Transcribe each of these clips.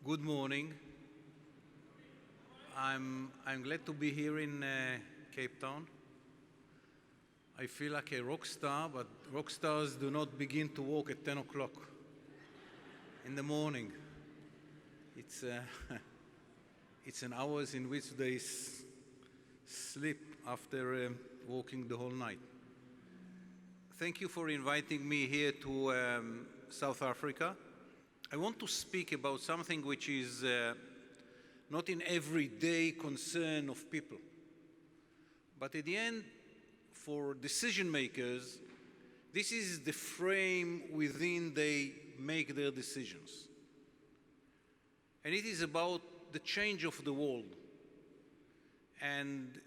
Good morning. I'm glad to be here in Cape Town. I feel like a rock star, but rock stars do not begin to walk at 10 o'clock in the morning. It's an hours in which they sleep after walking the whole night. Thank you for inviting me here to South Africa. I want to speak about something which is not an everyday concern of people, but at the end, for decision makers, this is the frame within they make their decisions. And it is about the change of the world. And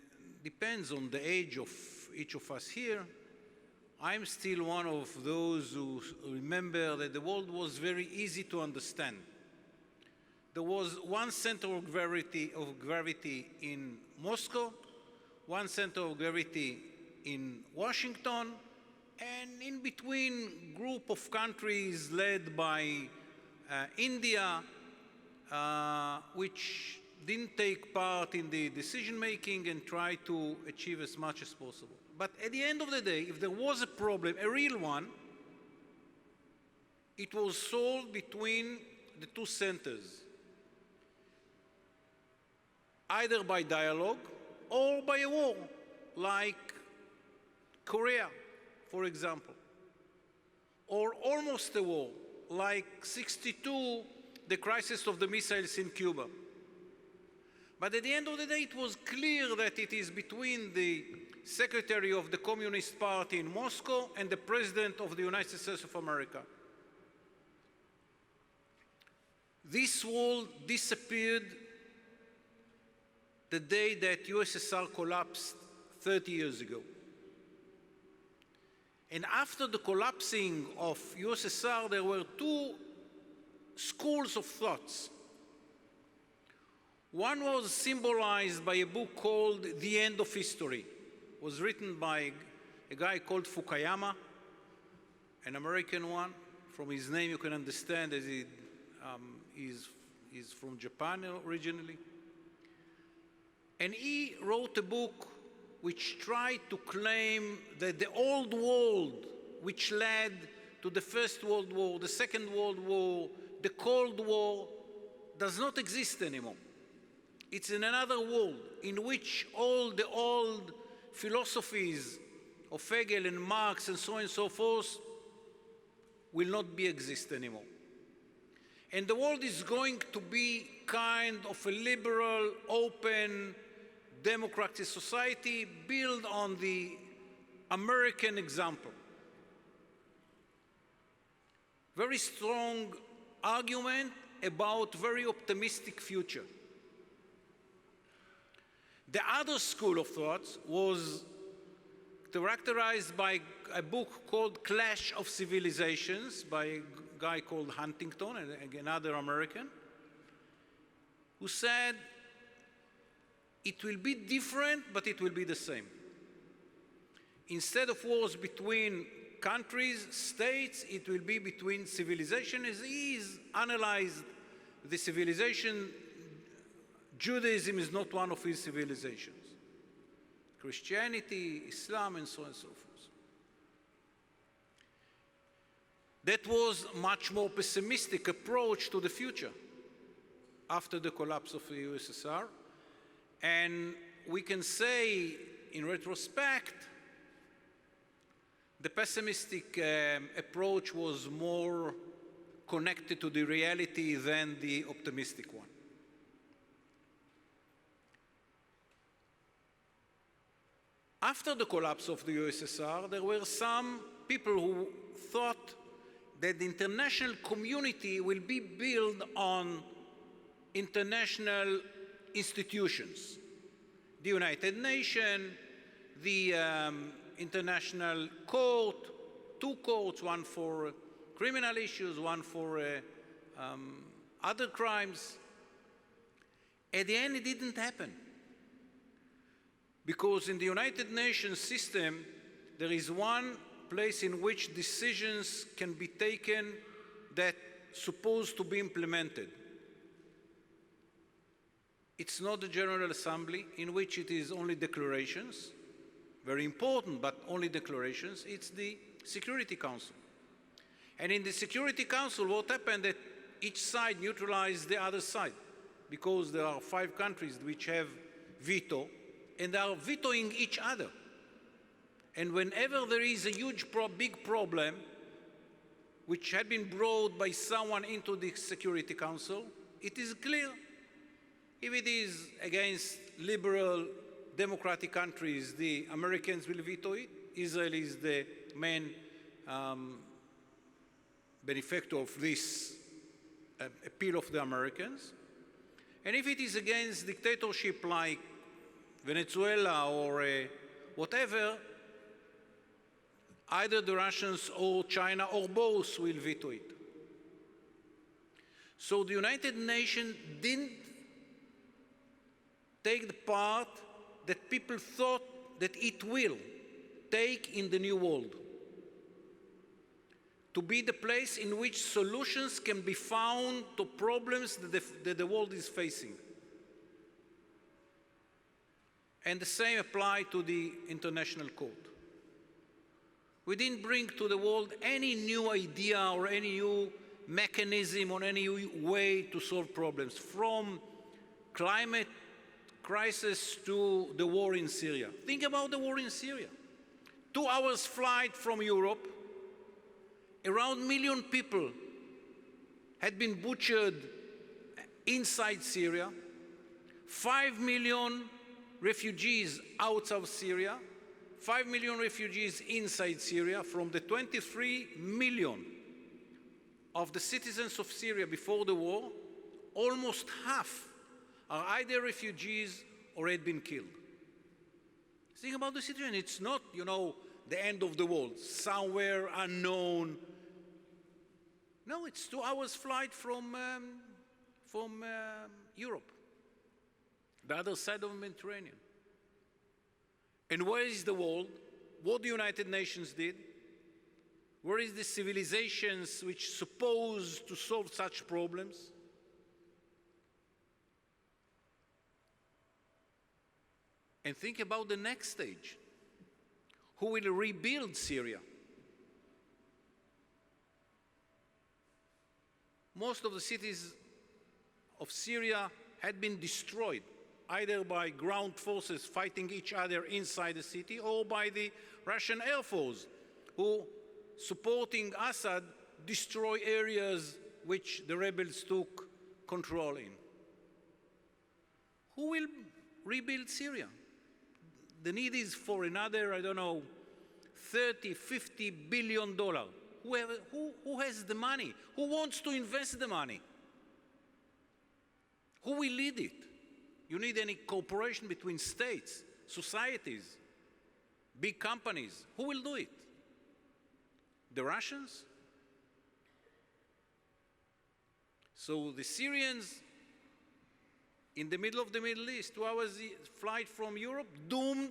depends on the age of each of us here. I'm still one of those who remember that the world was very easy to understand. There was one center of gravity in Moscow, one center of gravity in Washington, and in between group of countries led by India, which didn't take part in the decision-making and tried to achieve as much as possible. But at the end of the day, if there was a problem, a real one, it was solved between the two centers, either by dialogue or by a war, like Korea, for example, or almost a war, like '62, the crisis of the missiles in Cuba. But at the end of the day, it was clear that it is between the Secretary of the Communist Party in Moscow and the President of the United States of America. This wall disappeared the day that USSR collapsed 30 years ago. And after the collapsing of USSR, there were two schools of thoughts. One was symbolized by a book called The End of History. It was written by a guy called Fukuyama, an American one. From his name you can understand that he's from Japan originally. And he wrote a book which tried to claim that the old world, which led to the First World War, the Second World War, the Cold War, does not exist anymore. It's in another world in which all the old philosophies of Hegel and Marx and so on and so forth will not exist anymore. And the world is going to be kind of a liberal, open, democratic society built on the American example. Very strong argument about very optimistic future. The other school of thought was characterized by a book called Clash of Civilizations by a guy called Huntington, another American, who said, it will be different, but it will be the same. Instead of wars between countries, states, it will be between civilizations. As he's analyzed the civilization, Judaism is not one of his civilizations. Christianity, Islam, and so on and so forth. That was a much more pessimistic approach to the future after the collapse of the USSR. And we can say, in retrospect, the pessimistic approach was more connected to the reality than the optimistic one. After the collapse of the USSR, there were some people who thought that the international community will be built on international institutions. The United Nations, the International Court, two courts, one for criminal issues, one for other crimes. At the end, it didn't happen. Because in the United Nations system, there is one place in which decisions can be taken that supposed to be implemented. It's not the General Assembly, in which it is only declarations, very important, but only declarations. It's the Security Council. And in the Security Council, what happened that each side neutralized the other side, because there are 5 countries which have veto, and they are vetoing each other. And whenever there is a big problem, which had been brought by someone into the Security Council, it is clear. If it is against liberal democratic countries, the Americans will veto it. Israel is the main benefactor of this appeal of the Americans. And if it is against dictatorship like Venezuela or whatever, either the Russians or China or both will veto it. So the United Nations didn't take the part that people thought that it will take in the new world, to be the place in which solutions can be found to problems that the world is facing. And the same applies to the International Court. We didn't bring to the world any new idea or any new mechanism or any way to solve problems, from climate crisis to the war in Syria. Think about the war in Syria. 2 hours flight from Europe, around 1 million people had been butchered inside Syria, 5 million refugees outside of Syria, 5 million refugees inside Syria. From the 23 million of the citizens of Syria before the war, almost half are either refugees or had been killed. Think about the situation. It's not, the end of the world, somewhere unknown. No, it's 2 hours flight from Europe, the other side of the Mediterranean. And where is the world? What the United Nations did? Where is the civilizations which supposed to solve such problems? And think about the next stage. Who will rebuild Syria? Most of the cities of Syria had been destroyed, either by ground forces fighting each other inside the city or by the Russian Air Force, who, supporting Assad, destroy areas which the rebels took control in. Who will rebuild Syria? The need is for another, 30, $50 billion. Who has the money? Who wants to invest the money? Who will lead it? You need any cooperation between states, societies, big companies. Who will do it? The Russians? So the Syrians, in the middle of the Middle East, 2 hours flight from Europe, doomed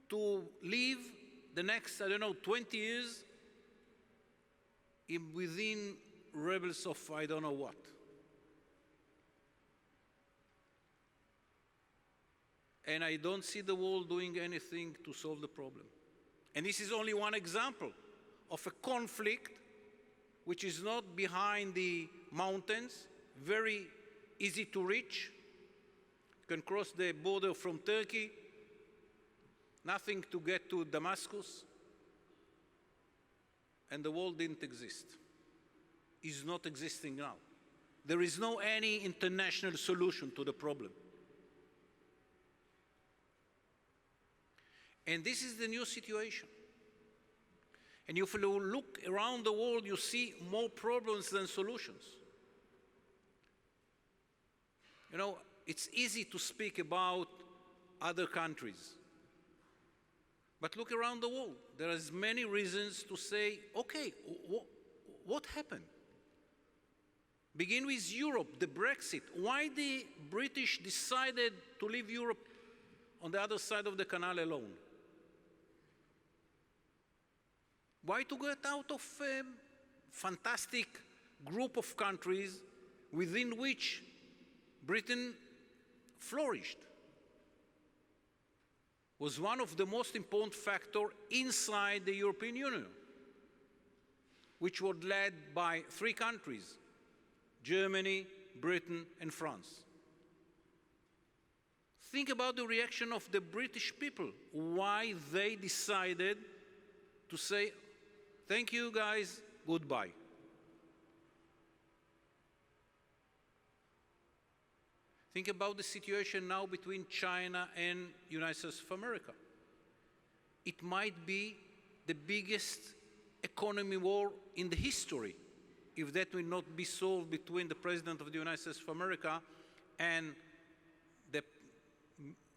to live the next, 20 years within rebels of I don't know what. And I don't see the world doing anything to solve the problem. And this is only one example of a conflict which is not behind the mountains, very easy to reach. You can cross the border from Turkey, nothing to get to Damascus, and the world didn't exist. Is not existing now. There is no any international solution to the problem. And this is the new situation. And if you look around the world, you see more problems than solutions. It's easy to speak about other countries. But look around the world. There are many reasons to say, okay, what happened? Begin with Europe, the Brexit. Why the British decided to leave Europe on the other side of the canal alone? Why to get out of a fantastic group of countries within which Britain flourished, was one of the most important factors inside the European Union, which was led by three countries, Germany, Britain, and France. Think about the reaction of the British people, why they decided to say, thank you guys, goodbye. Think about the situation now between China and United States of America. It might be the biggest economy war in the history if that will not be solved between the President of the United States of America and the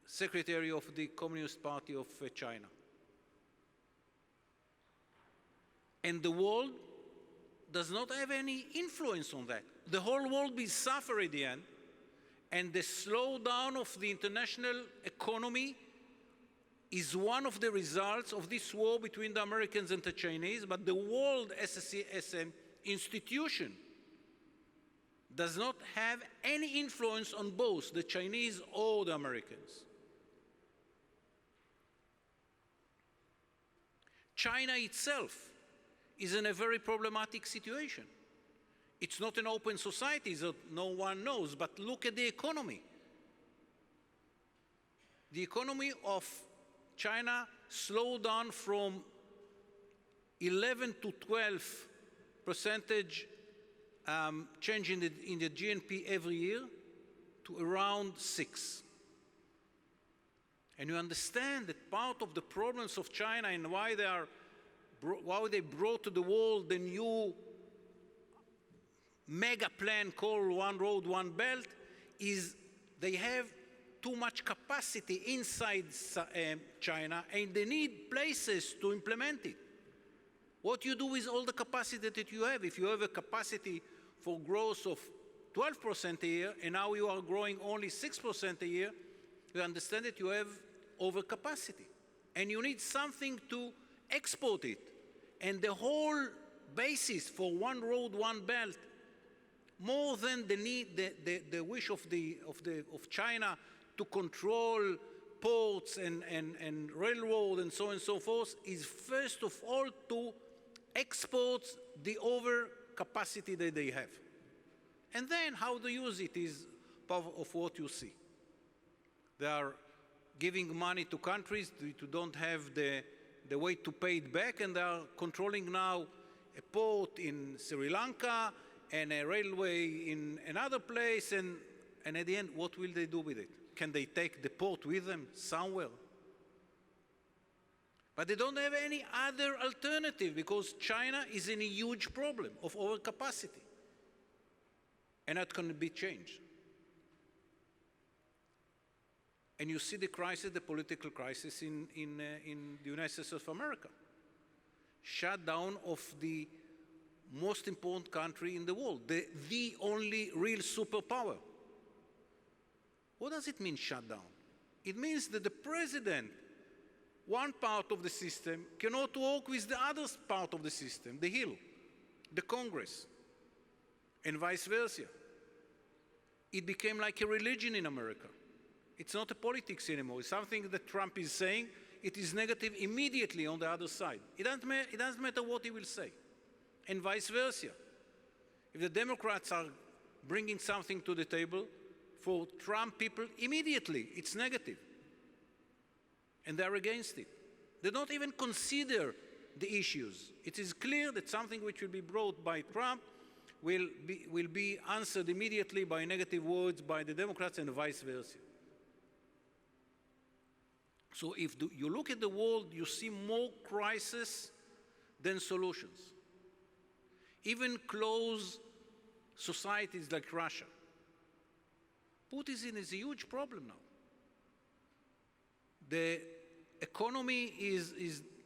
Secretary of the Communist Party of China. And the world does not have any influence on that. The whole world will suffer at the end, and the slowdown of the international economy is one of the results of this war between the Americans and the Chinese, but the world as an institution does not have any influence on both the Chinese or the Americans. China itself is in a very problematic situation. It's not an open society, so no one knows, but look at the economy. The economy of China slowed down from 11 to 12 percentage change in the GNP every year to around 6. And you understand that part of the problems of China and why they brought to the world the new mega plan called One Road, One Belt is they have too much capacity inside China and they need places to implement it. What you do with all the capacity that you have, if you have a capacity for growth of 12% a year and now you are growing only 6% a year, you understand that you have overcapacity and you need something to export it. And the whole basis for One Road, One Belt, more than the need, the wish of China to control ports and railroad and so on and so forth, is first of all to export the overcapacity that they have. And then how to use it is part of what you see. They are giving money to countries who don't have the way to pay it back, and they are controlling now a port in Sri Lanka and a railway in another place, and at the end, what will they do with it? Can they take the port with them somewhere? But they don't have any other alternative because China is in a huge problem of overcapacity, and that can be changed. And you see the crisis, the political crisis in the United States of America. Shutdown of the most important country in the world, the only real superpower. What does it mean, shutdown? It means that the president, one part of the system, cannot work with the other part of the system, the Hill, the Congress, and vice versa. It became like a religion in America. It's not a politics anymore. It's something that Trump is saying. It is negative immediately on the other side. It doesn't matter what he will say. And vice versa. If the Democrats are bringing something to the table, for Trump people, immediately it's negative. And they're against it. They don't even consider the issues. It is clear that something which will be brought by Trump will be answered immediately by negative words by the Democrats and vice versa. So if you look at the world, you see more crisis than solutions. Even closed societies like Russia. Putin is a huge problem now. The economy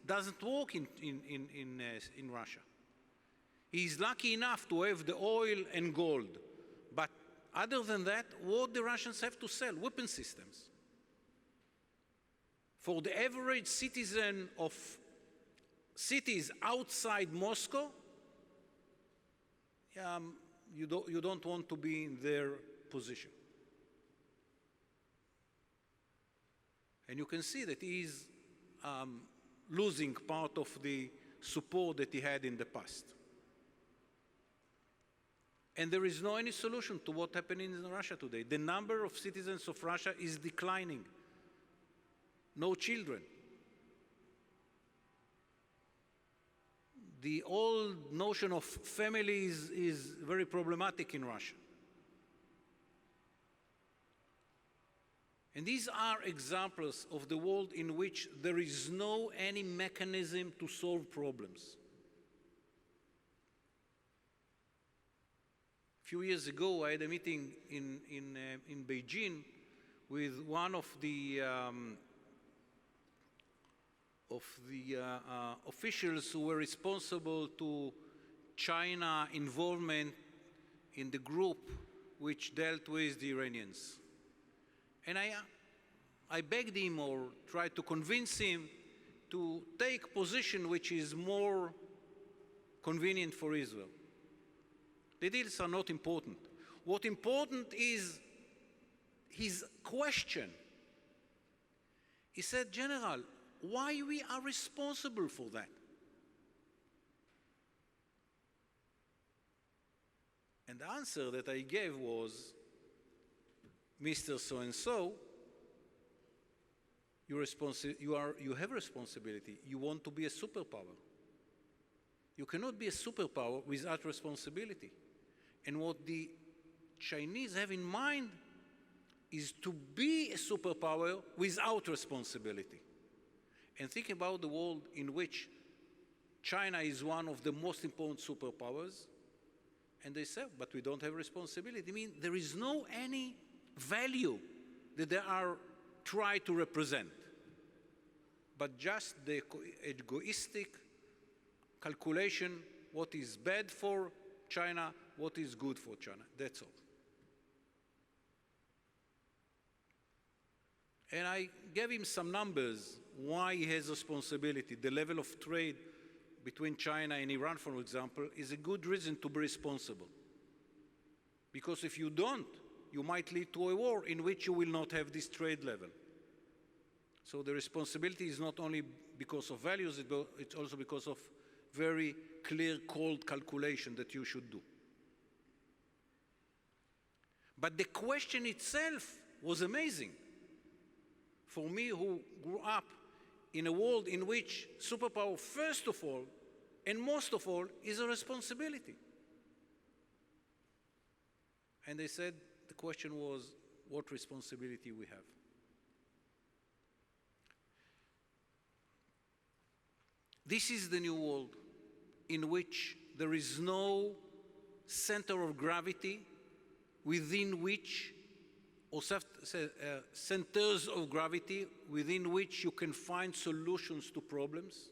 doesn't work in Russia. He's lucky enough to have the oil and gold. But other than that, what the Russians have to sell? Weapon systems. For the average citizen of cities outside Moscow, you don't want to be in their position. And you can see that he is losing part of the support that he had in the past. And there is no any solution to what happened in Russia today. The number of citizens of Russia is declining. No children. The old notion of families is very problematic in Russia. And these are examples of the world in which there is no any mechanism to solve problems. A few years ago, I had a meeting in Beijing with one of the officials who were responsible to China involvement in the group which dealt with the Iranians. And I begged him or tried to convince him to take position which is more convenient for Israel. The deals are not important. What important is his question. He said, General, why we are responsible for that? And the answer that I gave was, Mr. So-and-so, you have responsibility. You want to be a superpower. You cannot be a superpower without responsibility. And what the Chinese have in mind is to be a superpower without responsibility. And think about the world in which China is one of the most important superpowers, and they say, but we don't have responsibility. I mean, there is no any value that they are trying to represent, but just the egoistic calculation, what is bad for China, what is good for China, that's all. And I gave him some numbers, why he has responsibility. The level of trade between China and Iran, for example, is a good reason to be responsible. Because if you don't, you might lead to a war in which you will not have this trade level. So the responsibility is not only because of values, it's also because of very clear, cold calculation that you should do. But the question itself was amazing. For me, who grew up in a world in which superpower, first of all, and most of all, is a responsibility. And they said, the question was, what responsibility we have. This is the new world in which there is no center of gravity within which, or centers of gravity within which you can find solutions to problems.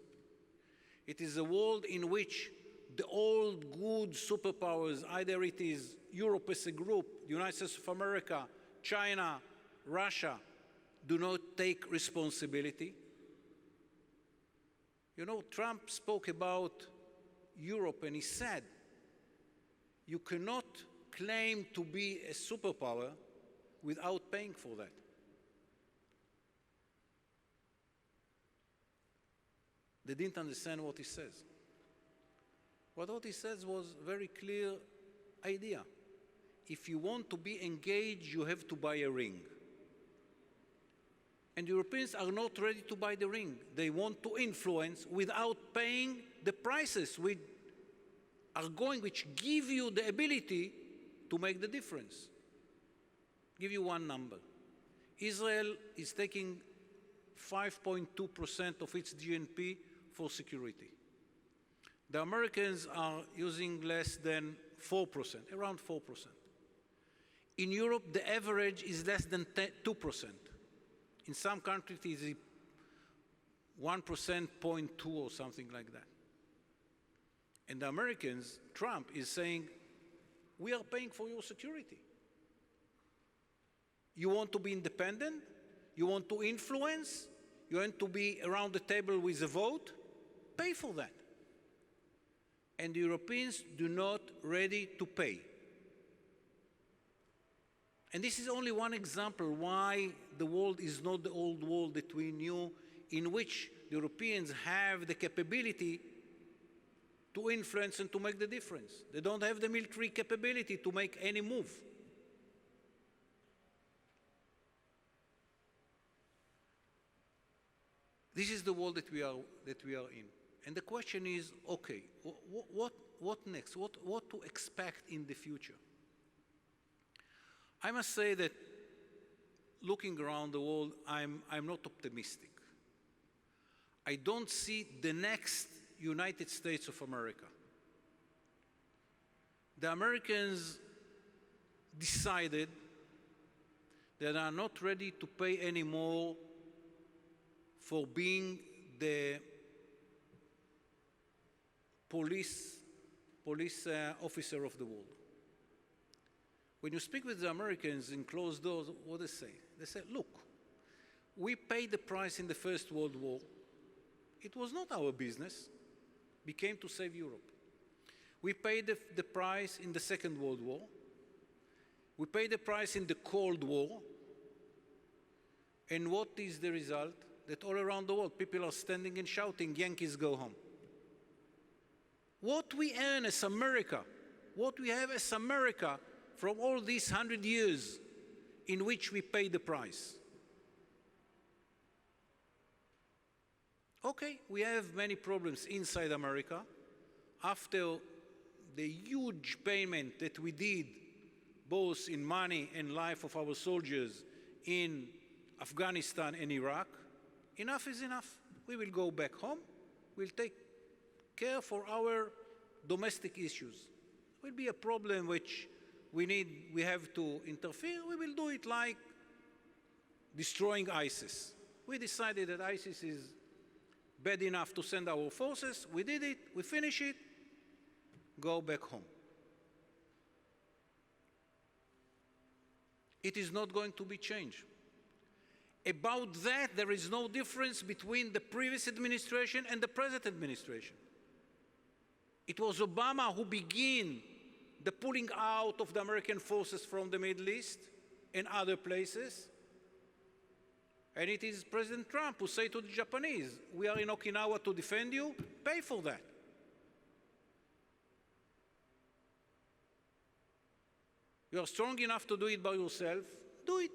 It is a world in which the old good superpowers, either it is Europe as a group, the United States of America, China, Russia, do not take responsibility. You know, Trump spoke about Europe and he said, you cannot claim to be a superpower without paying for that. They didn't understand what he says. But what he says was a very clear idea. If you want to be engaged, you have to buy a ring. And Europeans are not ready to buy the ring. They want to influence without paying the prices which give you the ability to make the difference. Give you one number. Israel is taking 5.2% of its GNP for security. The Americans are using less than 4%, around 4%. In Europe, the average is less than 2%. In some countries, it is 1%, 0.2 or something like that. And the Americans, Trump is saying, we are paying for your security. You want to be independent? You want to influence? You want to be around the table with a vote? Pay for that. And the Europeans do not ready to pay. And this is only one example why the world is not the old world that we knew, in which the Europeans have the capability to influence and to make the difference. They don't have the military capability to make any move. This is the world that we are in. And the question is, okay, what next? What to expect in the future? I must say that looking around the world, I'm not optimistic. I don't see the next United States of America. The Americans decided that they are not ready to pay anymore for being the police officer of the world. When you speak with the Americans in closed doors, what they say? They say, look, we paid the price in the First World War. It was not our business. We came to save Europe. We paid the price in the Second World War. We paid the price in the Cold War. And what is the result? That all around the world, people are standing and shouting, Yankees go home. What we earn as America, what we have as America from all these 100 years in which we pay the price. Okay, we have many problems inside America. After the huge payment that we did, both in money and life of our soldiers in Afghanistan and Iraq, enough is enough. We will go back home. We'll take care for our domestic issues. It will be a problem which we have to interfere. We will do it like destroying ISIS. We decided that ISIS is bad enough to send our forces. We did it. We finish it. Go back home. It is not going to be changed. About that, there is no difference between the previous administration and the present administration. It was Obama who began the pulling out of the American forces from the Middle East and other places. And it is President Trump who said to the Japanese, we are in Okinawa to defend you, pay for that. You are strong enough to do it by yourself, do it.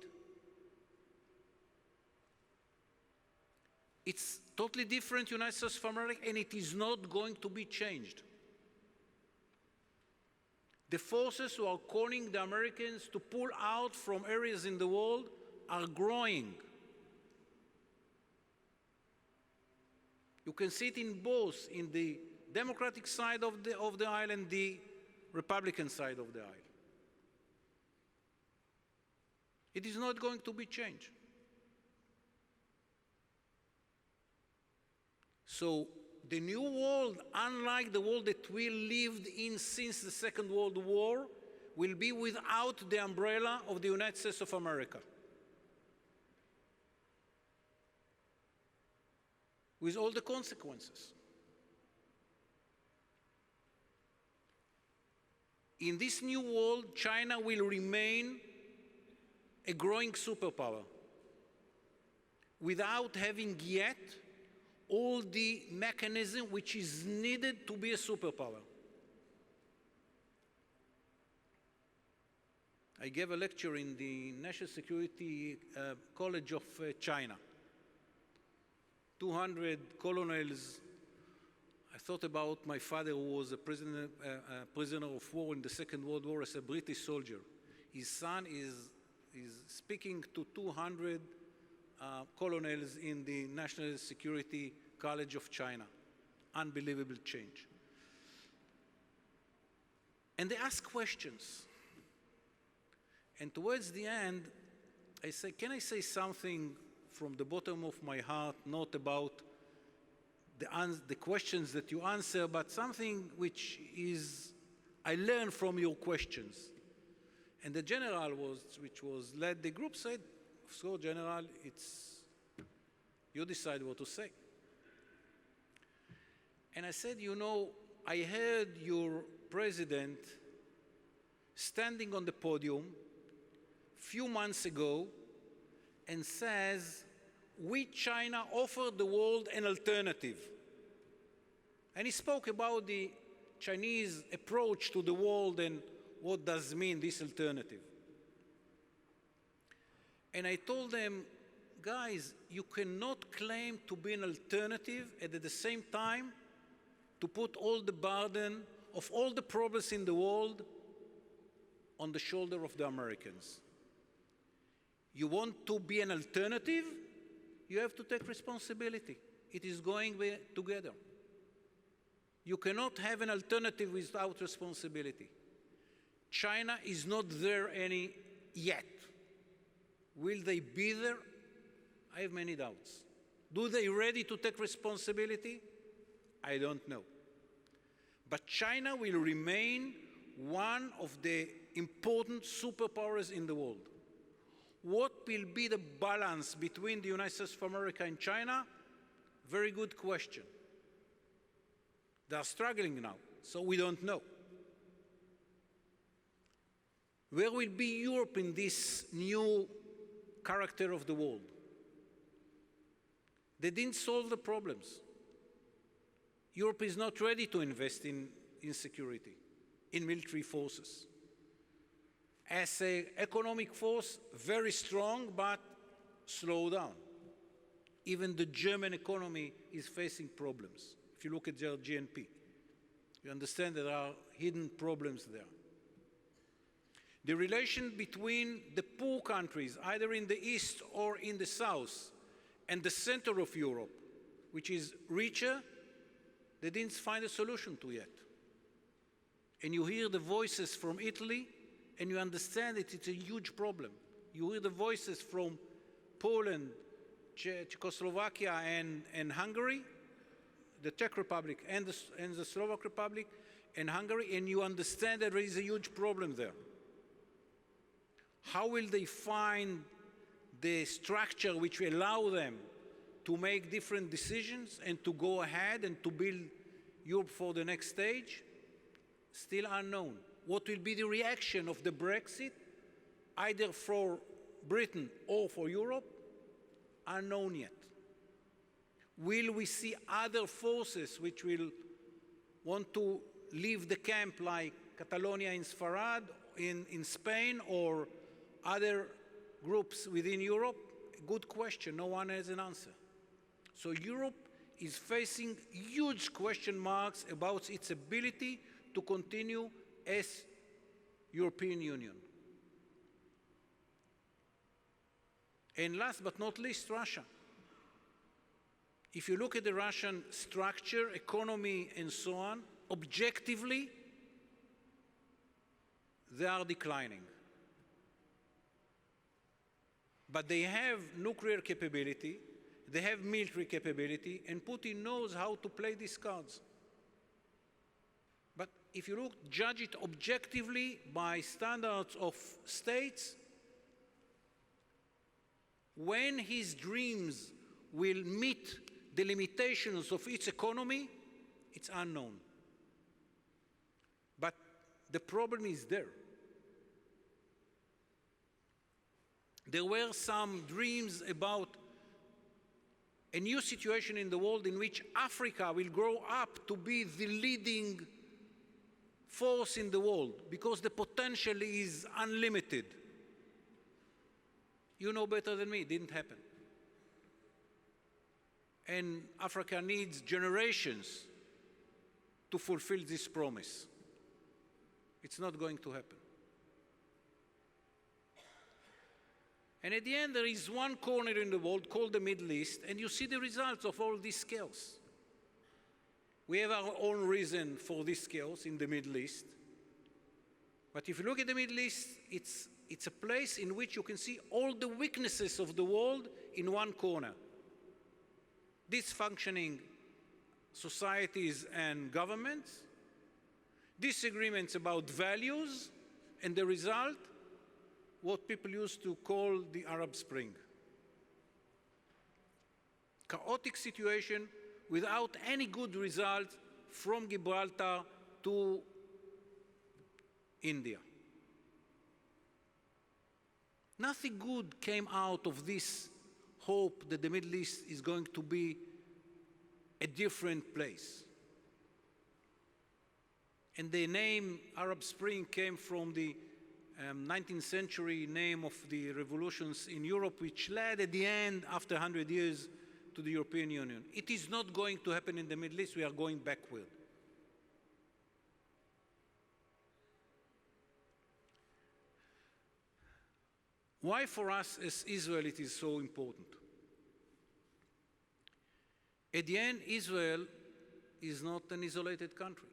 It's totally different United States of America, and it is not going to be changed. The forces who are calling the Americans to pull out from areas in the world are growing. You can see it in both, in the Democratic side of the aisle and the Republican side of the aisle. It is not going to be changed. So the new world, unlike the world that we lived in since the Second World War, will be without the umbrella of the United States of America. With all the consequences. In this new world, China will remain a growing superpower without having yet all the mechanism which is needed to be a superpower. I gave a lecture in the National Security College of China. 200 colonels. I thought about my father, who was a prisoner of war in the Second World War as a British soldier. His son is speaking to 200 colonels in the National Security College of China. Unbelievable change. And they ask questions. And towards the end, I say, can I say something from the bottom of my heart, not about the questions that you answer, but something which I learned from your questions. And the general which led the group said, so General, you decide what to say. And I said, you know, I heard your president standing on the podium few months ago and says, we, China, offer the world an alternative. And he spoke about the Chinese approach to the world and what does mean this alternative. And I told them, guys, you cannot claim to be an alternative and at the same time to put all the burden of all the problems in the world on the shoulder of the Americans. You want to be an alternative? You have to take responsibility. It is going together. You cannot have an alternative without responsibility. China is not there any yet. Will they be there? I have many doubts. Do they ready to take responsibility? I don't know. But China will remain one of the important superpowers in the world. What will be the balance between the United States of America and China? Very good question. They are struggling now, so we don't know. Where will be Europe in this new character of the world? They didn't solve the problems. Europe is not ready to invest in security, in military forces. As an economic force, very strong, but slow down. Even the German economy is facing problems. If you look at their GNP, you understand there are hidden problems there. The relation between the poor countries, either in the east or in the south, and the center of Europe, which is richer, they didn't find a solution to yet. And you hear the voices from Italy, and you understand that it's a huge problem. You hear the voices from Poland, Czechoslovakia, and Hungary, the Czech Republic, and the Slovak Republic, and Hungary, and you understand that there is a huge problem there. How will they find the structure which will allow them to make different decisions and to go ahead and to build Europe for the next stage? Still unknown. What will be the reaction of the Brexit, either for Britain or for Europe? Unknown yet. Will we see other forces which will want to leave the camp, like Catalonia in Sfarad, in Spain, or other groups within Europe? Good question. No one has an answer. So Europe is facing huge question marks about its ability to continue as European Union. And last but not least, Russia. If you look at the Russian structure, economy, and so on, objectively, they are declining. But they have nuclear capability, they have military capability, and Putin knows how to play these cards. But if you judge it objectively by standards of states, when his dreams will meet the limitations of its economy, it's unknown. But the problem is there. There were some dreams about a new situation in the world in which Africa will grow up to be the leading force in the world because the potential is unlimited. You know better than me, it didn't happen. And Africa needs generations to fulfill this promise. It's not going to happen. And at the end, there is one corner in the world called the Middle East, and you see the results of all this chaos. We have our own reason for this chaos in the Middle East. But if you look at the Middle East, it's a place in which you can see all the weaknesses of the world in one corner. Dysfunctioning societies and governments, disagreements about values, and the result, what people used to call the Arab Spring. Chaotic situation without any good result from Gibraltar to India. Nothing good came out of this hope that the Middle East is going to be a different place. And the name Arab Spring came from the 19th century name of the revolutions in Europe, which led at the end, after 100 years, to the European Union. It is not going to happen in the Middle East. We are going backward. Why for us as Israel it is so important? At the end, Israel is not an isolated country.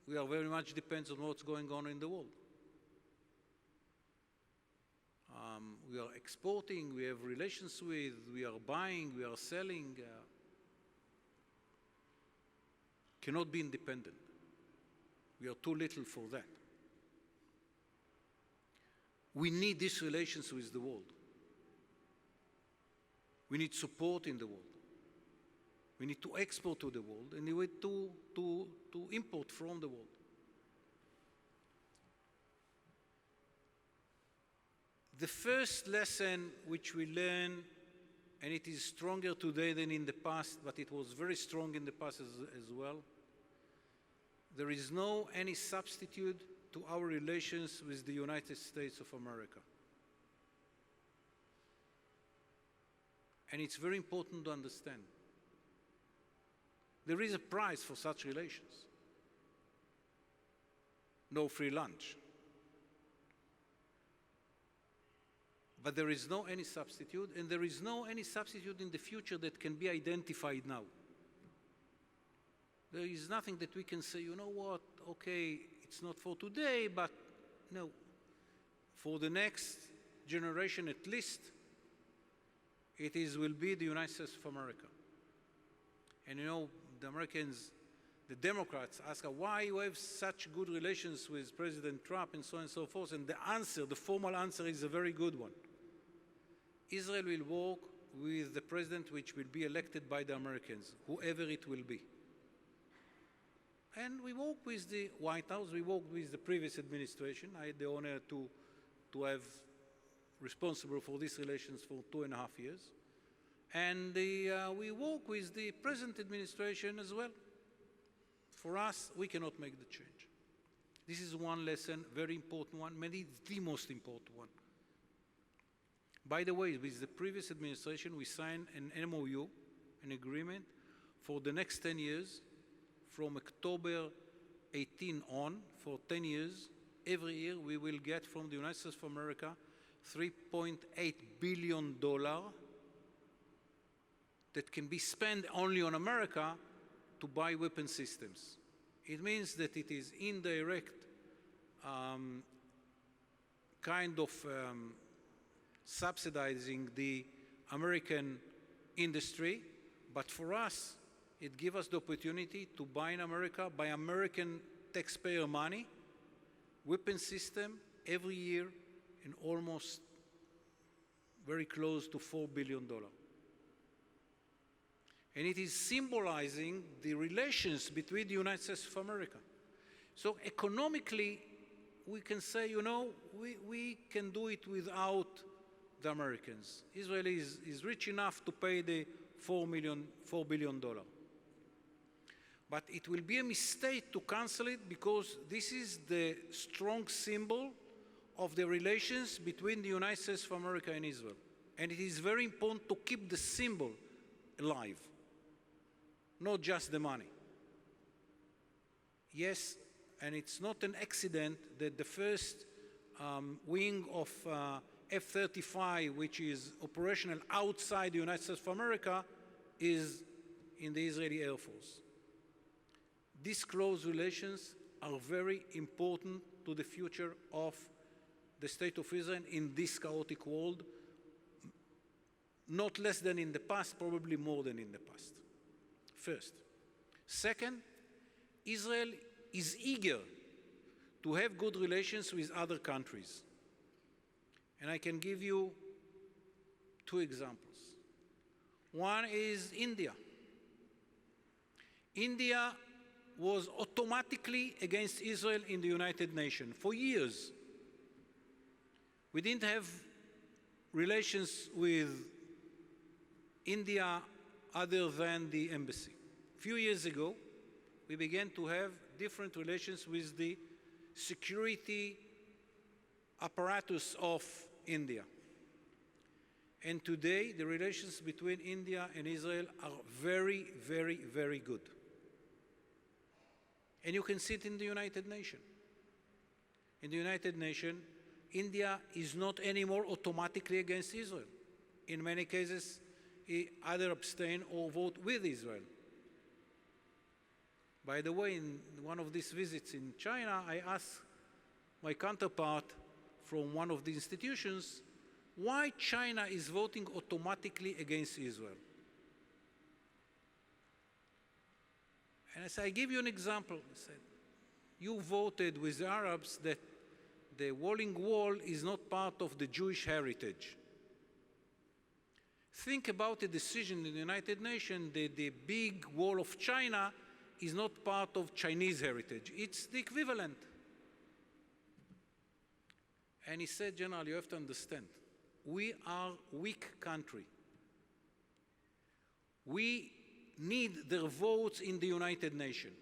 We are very much depends on what's going on in the world. We are exporting, we have relations with, we are buying, we are selling. Cannot be independent. We are too little for that. We need these relations with the world. We need support in the world. We need to export to the world, and we need to import from the world. The first lesson which we learn, and it is stronger today than in the past, but it was very strong in the past as well, there is no any substitute to our relations with the United States of America. And it's very important to understand. There is a price for such relations. No free lunch. But there is no any substitute, and there is no any substitute in the future that can be identified now. There is nothing that we can say, you know what, okay, it's not for today, but no. For the next generation at least, will be the United States of America. And you know, the Americans, the Democrats ask, why you have such good relations with President Trump and so on and so forth, and the answer, the formal answer is a very good one. Israel will work with the president which will be elected by the Americans, whoever it will be. And we work with the White House, we worked with the previous administration. I had the honor to have responsible for these relations for 2.5 years. And we work with the present administration as well. For us, we cannot make the change. This is one lesson, very important one, maybe the most important one. By the way, with the previous administration, we signed an MOU, an agreement, for the next 10 years, from October 18 on, for 10 years, every year we will get from the United States of America $3.8 billion that can be spent only on America to buy weapon systems. It means that it is indirect kind of subsidizing the American industry, but for us, it gives us the opportunity to buy in America, by American taxpayer money, weapon system every year in almost very close to $4 billion. And it is symbolizing the relations between the United States of America. So economically, we can say, you know, we can do it without the Americans. Israel is rich enough to pay the $4 billion. But it will be a mistake to cancel it, because this is the strong symbol of the relations between the United States of America and Israel. And it is very important to keep the symbol alive, not just the money. Yes, and it's not an accident that the first wing of F-35, which is operational outside the United States of America, is in the Israeli Air Force. These close relations are very important to the future of the state of Israel in this chaotic world, not less than in the past, probably more than in the past. First. Second, Israel is eager to have good relations with other countries. And I can give you 2 examples. One is India. India was automatically against Israel in the United Nations for years. We didn't have relations with India other than the embassy. A few years ago, we began to have different relations with the security apparatus of India. And today, the relations between India and Israel are very, very, very good. And you can see it in the United Nations. In the United Nations, India is not anymore automatically against Israel. In many cases, it either abstain or vote with Israel. By the way, in one of these visits in China, I asked my counterpart from one of the institutions why China is voting automatically against Israel. And I said, I give you an example. I said, you voted with the Arabs that the Wailing Wall is not part of the Jewish heritage. Think about a decision in the United Nations that the big wall of China is not part of Chinese heritage. It's the equivalent. And he said, General, you have to understand, we are a weak country. We need their votes in the United Nations.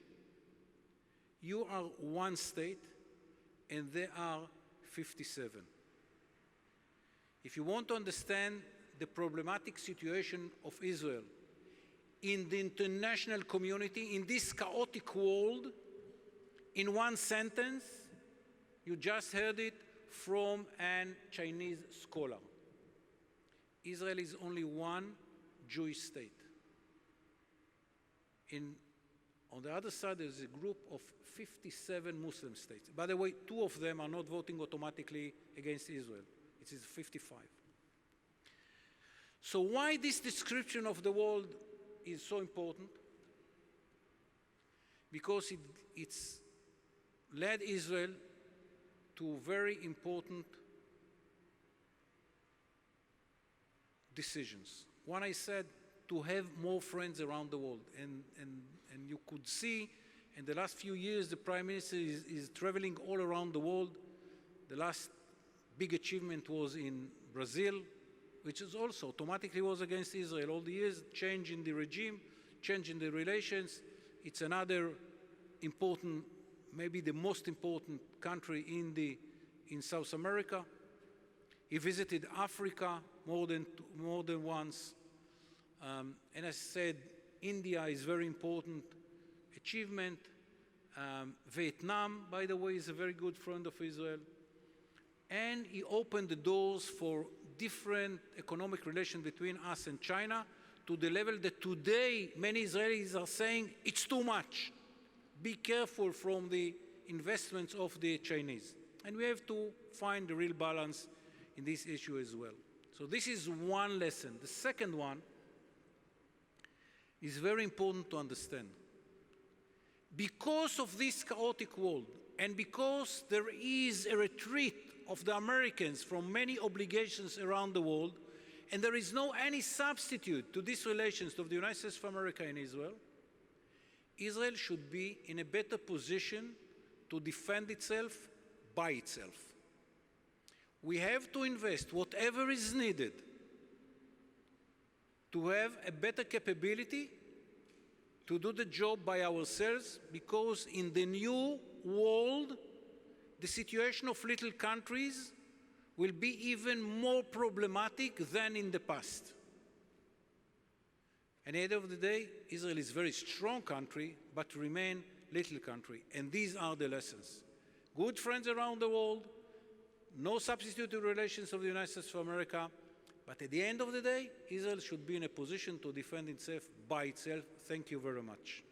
You are one state, and they are 57. If you want to understand the problematic situation of Israel in the international community, in this chaotic world, in one sentence, you just heard it from a Chinese scholar. Israel is only one Jewish state. On the other side, there's a group of 57 Muslim states. By the way, 2 of them are not voting automatically against Israel. It is 55. So why this description of the world is so important? Because it's led Israel to very important decisions. One, I said, to have more friends around the world. And you could see in the last few years, the Prime Minister is traveling all around the world. The last big achievement was in Brazil, which is also automatically was against Israel. All the years, change in the regime, change in the relations. It's another important, maybe the most important country in South America. He visited Africa more than once. And as I said, India is very important achievement. Vietnam, by the way, is a very good friend of Israel. And he opened the doors for different economic relations between us and China to the level that today many Israelis are saying it's too much. Be careful from the investments of the Chinese. And we have to find the real balance in this issue as well. So this is one lesson. The second one is very important to understand. Because of this chaotic world, and because there is a retreat of the Americans from many obligations around the world, and there is no any substitute to these relations of the United States of America and Israel, Israel should be in a better position to defend itself by itself. We have to invest whatever is needed to have a better capability to do the job by ourselves, because in the new world, the situation of little countries will be even more problematic than in the past. And at the end of the day, Israel is a very strong country, but remain little country. And these are the lessons. Good friends around the world, no substitute to relations of the United States of America, but at the end of the day, Israel should be in a position to defend itself by itself. Thank you very much.